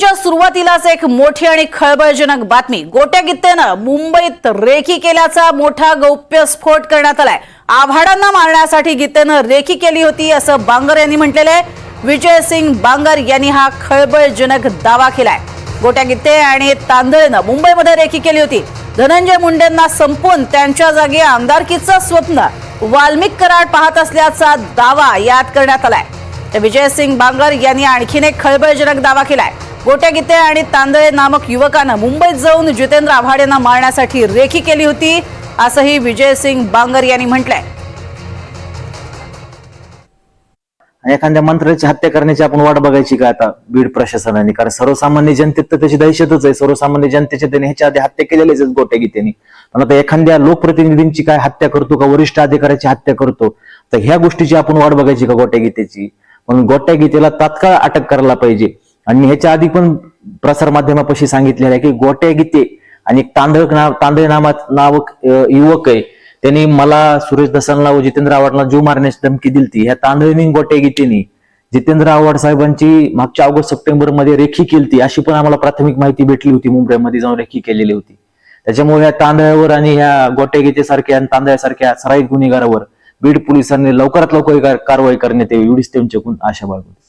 च्या सुरुवातीलाच एक मोठी आणि खळबळजनक बातमी. गोट्या गित्तेनं मुंबईत रेकी केल्याचा मोठा गौप्यस्फोट करण्यात आलाय. आव्हाडांना मारण्यासाठी गित्तेनं रेकी केली होती असं बांगर यांनी म्हटलेलं आहे. विजय सिंग बांगर यांनी हा खळबळजनक दावा केलाय. गोट्या गित्ते आणि तांदळेनं मुंबईमध्ये रेकी केली होती. धनंजय मुंडेंना संपून त्यांच्या जागी आमदारकीचं स्वप्न वाल्मिक कराड पाहत असल्याचा दावा यात करण्यात आलाय. तर विजय सिंग बांगर यांनी आणखीन एक खळबळजनक दावा केलाय. गोट्या गित्ते आणि तांदळे नामक युवकानं मुंबईत जाऊन जितेंद्र आव्हाड यांना मारण्यासाठी रेकी केली होती असंही विजय सिंग बांगर यांनी म्हटलंय. एखाद्या मंत्र्याची हत्या करण्याची आपण वाट बघायची का आता बीड प्रशासनाने? कारण सर्वसामान्य जनतेत तर त्याची दहशतच आहे. सर्वसामान्य जनतेच्या त्याने ह्याच्या आधी हत्या केलेल्याच आहेत गोट्या गित्तेनी. पण आता एखाद्या लोकप्रतिनिधींची काय हत्या करतो का वरिष्ठ अधिकाऱ्याची हत्या करतो, तर ह्या गोष्टीची आपण वाट बघायची का गोट्या गित्तेची? पण गोट्या गित्तेला तात्काळ अटक करायला पाहिजे. आणि ह्याच्या आधी पण प्रसार माध्यमापाशी सांगितलेलं आहे की गोट्या गित्ते आणि एक तांदळे नावक युवक आहे, त्यांनी मला सुरेश दसालला व जितेंद्र आव्हाडला जीव मारण्याची धमकी दिली. ह्या तांदळीनी गोट्या गित्तेनी जितेंद्र आव्हाड साहेबांची मागच्या ऑगस्ट सप्टेंबर मध्ये रेखी केली अशी पण आम्हाला प्राथमिक माहिती भेटली होती. मुंबईमध्ये जाऊन रेखी केलेली होती. त्याच्यामुळे या तांदळावर आणि ह्या गोट्या गित्तेसारख्या आणि तांदळासारख्या सराईत गुन्हेगारावर बीड पोलिसांनी लवकरात लवकर कारवाई करण्यात यावी एवढीच त्यांच्याकडून आशा बाळगतो.